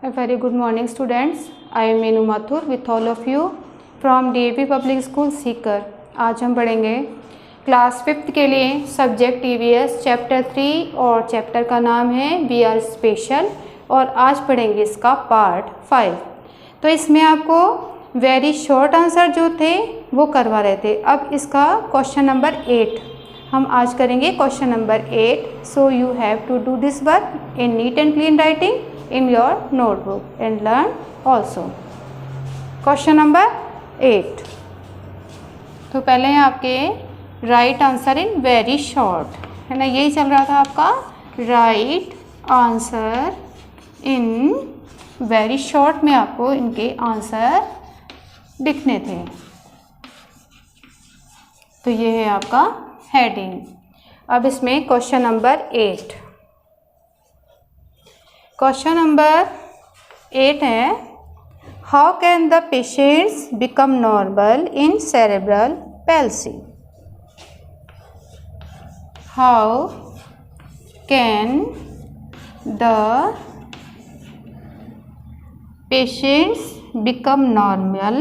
A very good morning students. I am Meenu Mathur with all of you from DAV Public School Sikar. आज हम पढ़ेंगे class 5th के लिए subject EVS chapter 3 और chapter का नाम है वी आर स्पेशल और आज पढ़ेंगे इसका पार्ट 5। तो इसमें आपको वेरी शॉर्ट आंसर जो थे वो करवा रहे थे। अब इसका क्वेश्चन नंबर 8 हम आज करेंगे। Question number 8। So you have to do this work in neat and clean writing in your notebook and learn also. Question number 8। तो पहले हैं आपके right answer in very short, है ना, यही चल रहा था आपका right answer in very short में आपको इनके आंसर लिखने थे। तो ये है आपका हेडिंग। अब इसमें क्वेश्चन नंबर 8। क्वेश्चन नंबर 8 है how can the patients become normal in cerebral palsy. How can the patients become normal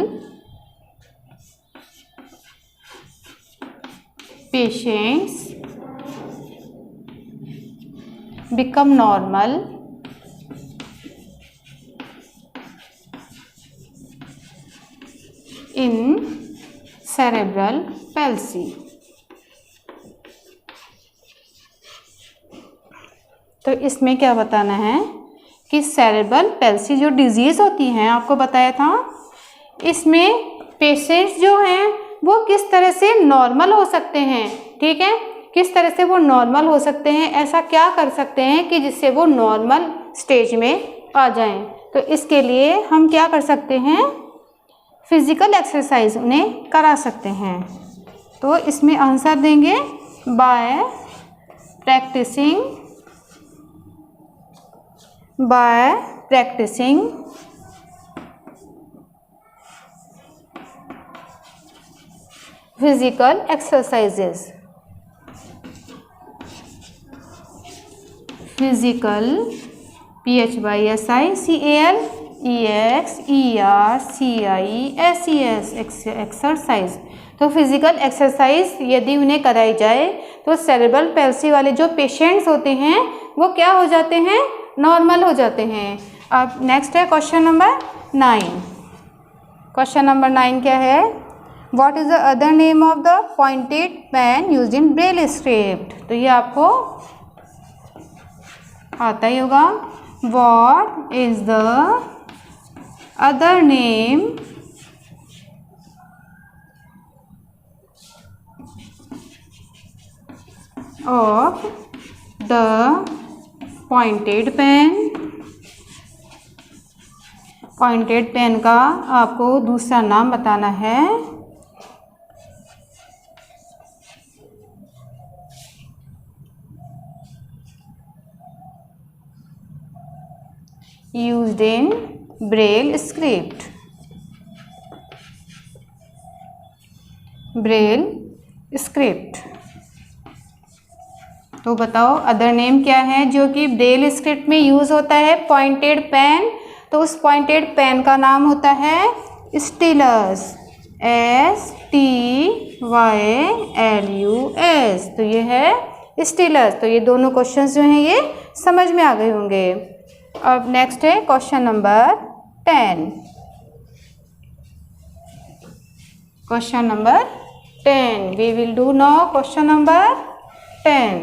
in cerebral palsy। तो इसमें क्या बताना है कि सेरेब्रल पैल्सी जो डिजीज़ होती हैं, आपको बताया था, इसमें पेशेंट्स जो हैं वो किस तरह से नॉर्मल हो सकते हैं। ठीक है, किस तरह से वो नॉर्मल हो सकते हैं, ऐसा क्या कर सकते हैं कि जिससे वो नॉर्मल स्टेज में आ जाएं। तो इसके लिए हम क्या कर सकते हैं, फिज़िकल एक्सरसाइज उन्हें करा सकते हैं। तो इसमें आंसर देंगे by practising physical exercises. Physical PHYSICAL EXERCISES exercise. तो फिजिकल एक्सरसाइज यदि उन्हें कराई जाए तो सेरेब्रल पैल्सी वाले जो पेशेंट्स होते हैं वो क्या हो जाते हैं, नॉर्मल हो जाते हैं। अब नेक्स्ट है क्वेश्चन नंबर 9। क्वेश्चन नंबर 9 क्या है, what is the other name of the pointed pen used in Braille script. तो ये आपको आता ही होगा। What is the other name of the pointed pen। Pointed pen का आपको दूसरा नाम बताना है। Used in Braille script. तो बताओ अदर नेम क्या है जो कि ब्रेल स्क्रिप्ट में यूज होता है पॉइंटेड पेन। तो उस पॉइंटेड पेन का नाम होता है स्टिलस, STYLUS। तो ये है स्टिलस। तो ये दोनों क्वेश्चंस जो हैं ये समझ में आ गए होंगे। अब नेक्स्ट है question number 10। Question number 10 we will do now. Question number 10।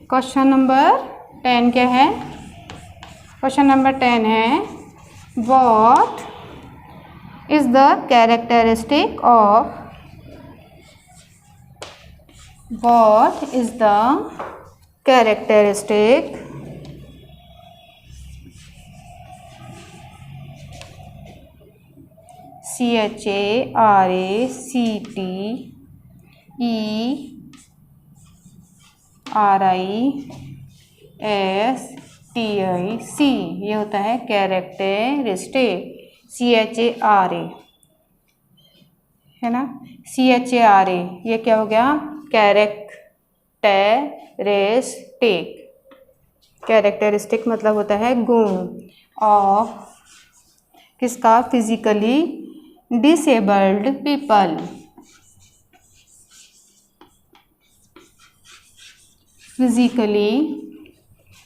Question number 10 क्या है, क्वेश्चन नंबर 10 है what is the characteristic of CHARACTERISTIC। ये होता है कैरेक्टरिस्टिक, CHARA है ना, CHARA। ये क्या हो गया, कैरेक्टरिस्टिक, कैरेक्टरिस्टिक मतलब होता है गुण, ऑफ किसका, physically disabled people, physically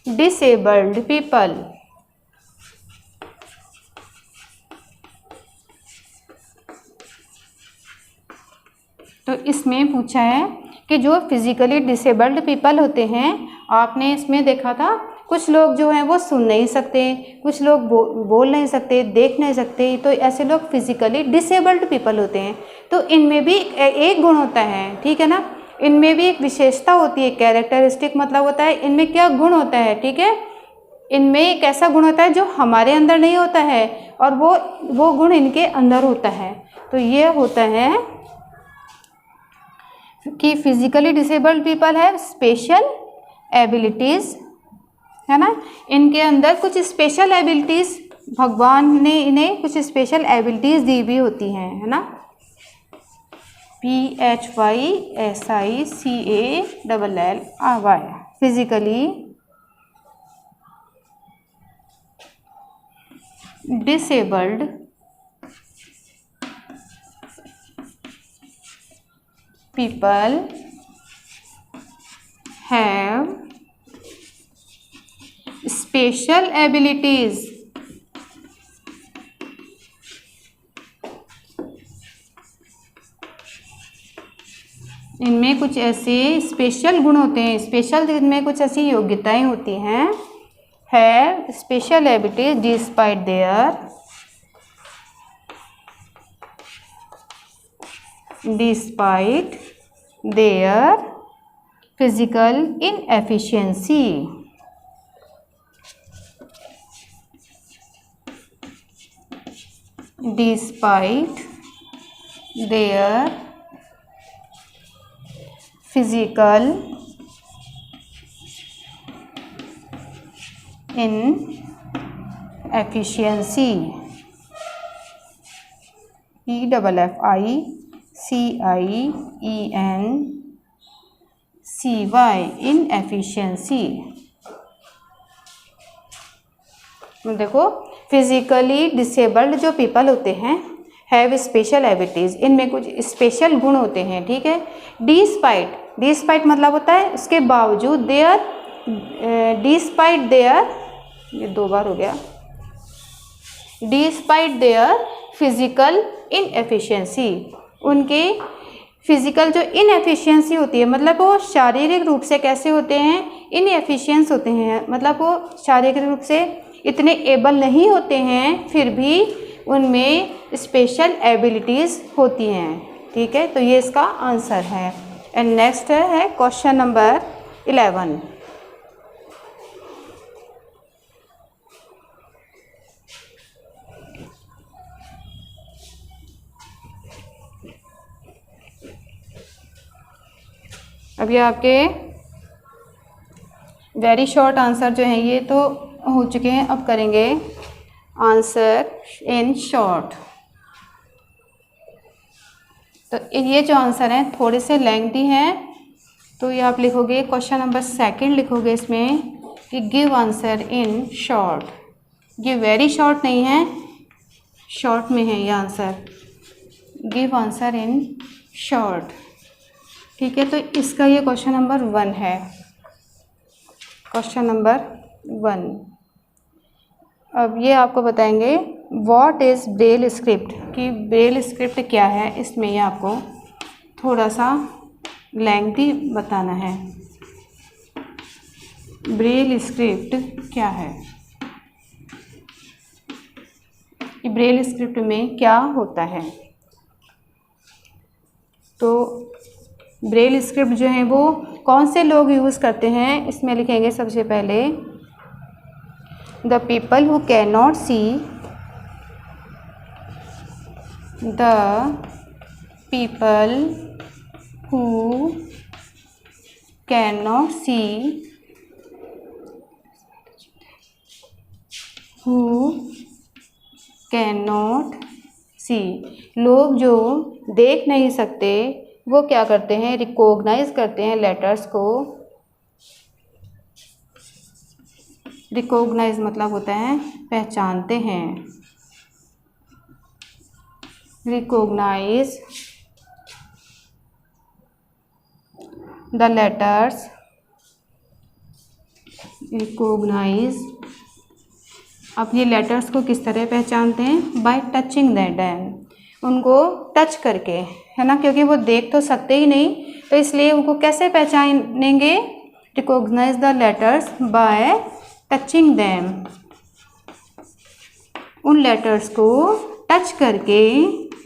disabled people. तो इसमें पूछा है कि जो फिजिकली डिसेबल्ड पीपल होते हैं, आपने इसमें देखा था कुछ लोग जो हैं वो सुन नहीं सकते, कुछ लोग बोल नहीं सकते, देख नहीं सकते, तो ऐसे लोग फिजिकली डिसेबल्ड पीपल होते हैं। तो इनमें भी एक गुण होता है, ठीक है ना, इनमें भी एक विशेषता होती है, कैरेक्टरिस्टिक मतलब होता है इनमें क्या गुण होता है, ठीक है, इनमें एक ऐसा गुण होता है जो हमारे अंदर नहीं होता है और वो गुण इनके अंदर होता है। तो ये होता है कि फिजिकली डिसेबल्ड पीपल है स्पेशल एबिलिटीज़, है ना, इनके अंदर कुछ स्पेशल एबिलिटीज़, भगवान ने इन्हें कुछ स्पेशल एबिलिटीज़ दी भी होती हैं, है ना, PHYSICALLY, physically disabled people have special abilities इनमें कुछ ऐसे स्पेशल गुण होते हैं, स्पेशल इनमें कुछ ऐसी योग्यताएं होती हैं, have special abilities despite their physical inefficiency, despite their physical inefficiency, EFFICIENCY, inefficiency। देखो फिजिकली डिसेबल्ड जो पीपल होते हैं हैव स्पेशल एबिलिटीज़, इनमें कुछ स्पेशल गुण होते हैं, ठीक है, डिस्पाइट मतलब होता है उसके बावजूद, डिस्पाइट देयर, ये 2 बार हो गया, डिस्पाइट देयर फिजिकल इनएफिशिएंसी, उनके फिजिकल जो इनएफिशिएंसी होती है, मतलब वो शारीरिक रूप से कैसे होते हैं, इनएफिशिएंस होते हैं, मतलब वो शारीरिक रूप से इतने एबल नहीं होते हैं, फिर भी उनमें स्पेशल एबिलिटीज़ होती हैं, ठीक है, तो ये इसका आंसर है। एंड नेक्स्ट है क्वेश्चन नंबर 11। अभी आपके वेरी शॉर्ट आंसर जो हैं ये तो हो चुके हैं, अब करेंगे आंसर इन शॉर्ट। तो ये जो आंसर हैं थोड़े से लेंथी हैं, तो ये आप लिखोगे क्वेश्चन नंबर 2 लिखोगे इसमें कि गिव आंसर इन शॉर्ट, ये वेरी शॉर्ट नहीं है, शॉर्ट में है ये answer, give answer in short, ठीक है। तो इसका ये क्वेश्चन नंबर 1 है, क्वेश्चन नंबर 1। अब ये आपको बताएंगे व्हाट इज़ ब्रेल स्क्रिप्ट, कि ब्रेल स्क्रिप्ट क्या है, इसमें ये आपको थोड़ा सा लेंथी बताना है, ब्रेल स्क्रिप्ट क्या है, कि ब्रेल स्क्रिप्ट में क्या होता है। तो ब्रेल स्क्रिप्ट जो है वो कौन से लोग यूज़ करते हैं, इसमें लिखेंगे सबसे पहले the people who can not see, the people who can not see, who can not see, लोग जो देख नहीं सकते, वो क्या करते हैं, रिकॉग्नाइज करते हैं लेटर्स को। रिकॉग्नाइज मतलब होता है पहचानते हैं, रिकॉग्नाइज द लेटर्स, रिकॉग्नाइज। अब ये लेटर्स को किस तरह पहचानते हैं, बाय टचिंग दैम, उनको टच करके, है ना, क्योंकि वो देख तो सकते ही नहीं, तो इसलिए उनको कैसे पहचानेंगे, recognise the letters by touching them, उन लेटर्स को टच करके।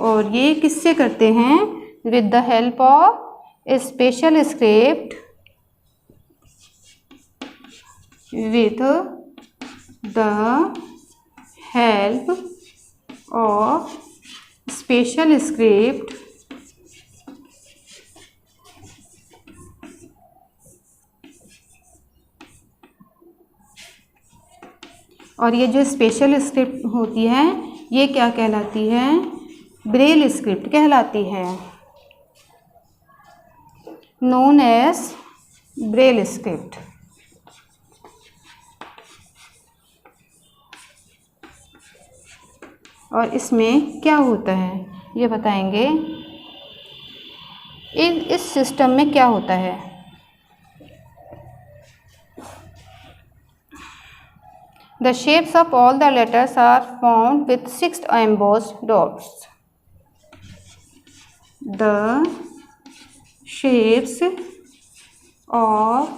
और ये किससे करते हैं, with the help of special script, with the help of special script और ये जो स्पेशल स्क्रिप्ट होती है ये क्या कहलाती है, ब्रेल स्क्रिप्ट कहलाती है, नोन एज ब्रेल स्क्रिप्ट। और इसमें क्या होता है ये बताएंगे, इस सिस्टम में क्या होता है। The shapes of all the letters are formed with 6 embossed dots. The shapes of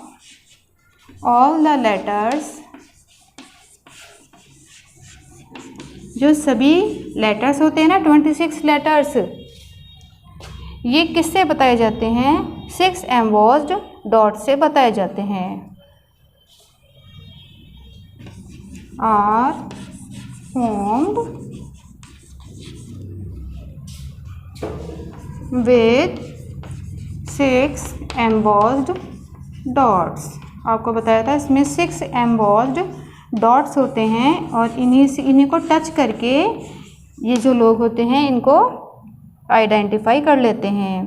all the letters, जो सभी लेटर्स होते हैं ना 26 लेटर्स, ये किससे बताए जाते हैं, 6 एम्बोस्ड डॉट से बताए जाते हैं। Are formed with 6 embossed dots. आपको बताया था इसमें 6 एम्बोस्ड डॉट्स होते हैं और इन्हीं को टच करके ये जो लोग होते हैं इनको आइडेंटिफाई कर लेते हैं।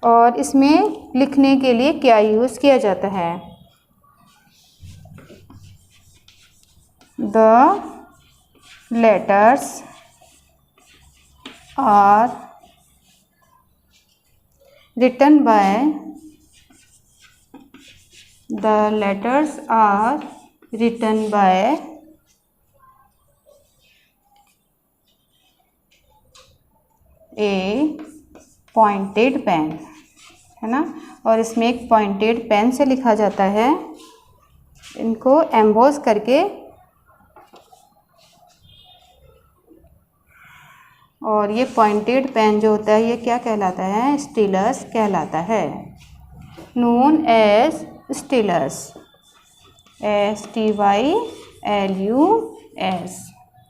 और इसमें लिखने के लिए क्या यूज़ किया जाता है, the letters are written by, the letters are written by a pointed pen, है ना, और इसमें एक पॉइंटेड पेन से लिखा जाता है, इनको एम्बोस करके। और ये पॉइंटेड पेन जो होता है ये क्या कहलाता है, स्टीलस कहलाता है, नोन एज स्टीलस, STYLUS।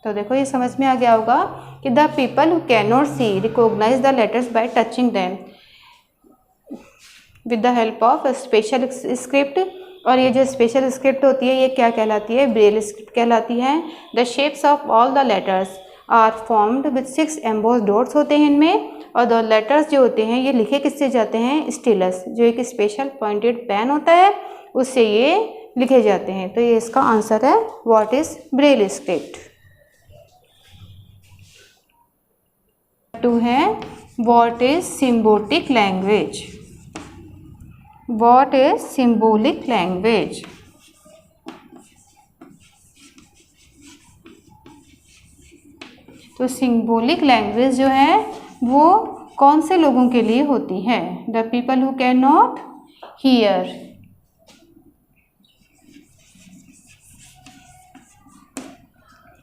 तो देखो ये समझ में आ गया होगा कि the people who can not see recognise the letters by touching them with the help of special script. और ये जो स्पेशल स्क्रिप्ट होती है ये क्या कहलाती है, ब्रेल स्क्रिप्ट कहलाती है। The shapes of all the letters are formed with 6 embossed dots होते हैं इनमें, और द लेटर्स जो होते हैं ये लिखे किससे जाते हैं, स्टीलस, जो एक स्पेशल पॉइंटेड पेन होता है उससे ये लिखे जाते हैं। तो ये इसका आंसर है, व्हाट इज ब्रेल स्क्रिप्ट। 2 है, what is symbolic language, what is symbolic language. तो सिम्बोलिक लैंग्वेज जो है वो कौन से लोगों के लिए होती है, the people who can not here,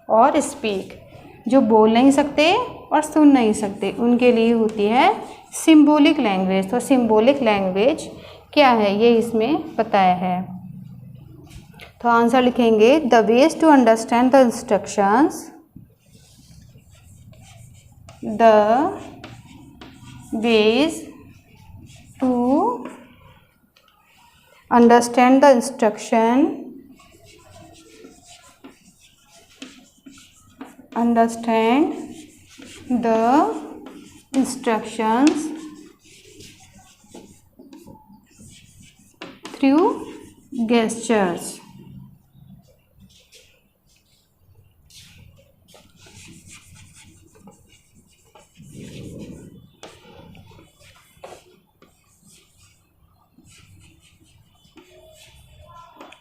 और स्पीक, जो बोल नहीं सकते और सुन नहीं सकते उनके लिए होती है सिम्बोलिक लैंग्वेज। तो सिम्बोलिक लैंग्वेज क्या है ये इसमें बताया है। तो आंसर लिखेंगे, the ways to understand the instructions, the ways to understand the instruction, understand the instructions through gestures.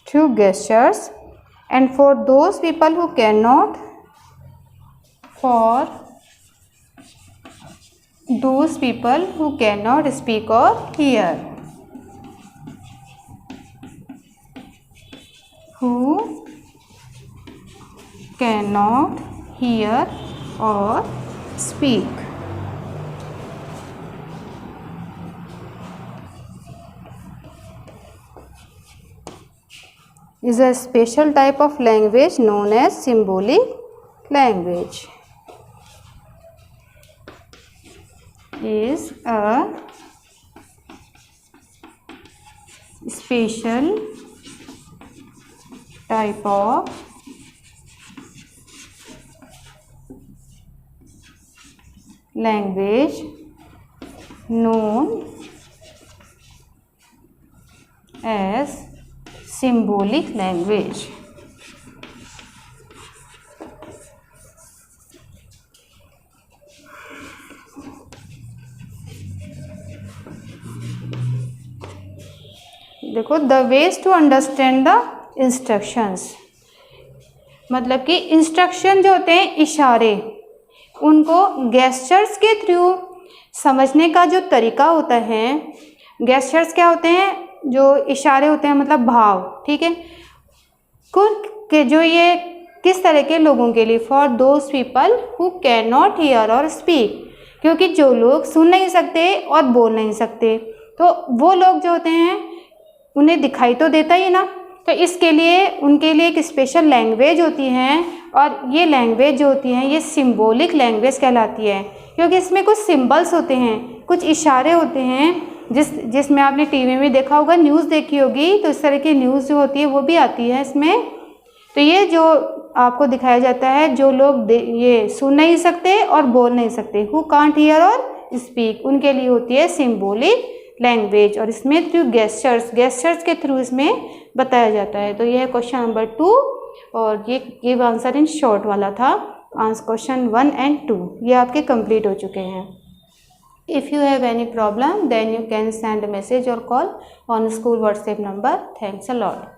Through gestures, and for those people who cannot, for those people who cannot speak or hear, who cannot hear or speak. Is a special type of language known as symbolic language. Is a special type of language known as symbolic language. देखो, the ways to understand the instructions, मतलब कि instruction जो होते हैं, इशारे, उनको gestures के through समझने का जो तरीका होता है, गेस्चर्स क्या होते हैं, जो इशारे होते हैं, मतलब भाव, ठीक है, के जो ये किस तरह के लोगों के लिए, for those people who can not here और स्पीक, क्योंकि जो लोग सुन नहीं सकते और बोल नहीं सकते, तो वो लोग जो होते हैं उन्हें दिखाई तो देता ही ना, तो इसके लिए उनके लिए एक स्पेशल लैंग्वेज होती है, और ये लैंग्वेज जो होती है ये सिंबॉलिक लैंग्वेज कहलाती है, क्योंकि इसमें कुछ सिंबल्स होते हैं, कुछ इशारे होते हैं, जिसमें आपने टीवी में देखा होगा, न्यूज़ देखी होगी, तो इस तरह की न्यूज़ जो होती है वो भी आती है इसमें। तो ये जो आपको दिखाया जाता है, जो लोग ये सुन नहीं सकते और बोल नहीं सकते, हु कांट हियर और स्पीक, उनके लिए होती है सिंबॉलिक लैंग्वेज, और इसमें थ्रू गेस्चर्स के थ्रू इसमें बताया जाता है। तो यह है क्वेश्चन नंबर 2, और ये गिव आंसर इन शॉर्ट वाला था। आंसर क्वेश्चन 1 and 2 ये आपके कंप्लीट हो चुके हैं। If you have any problem, then you can send a message or call on school WhatsApp number. Thanks a lot.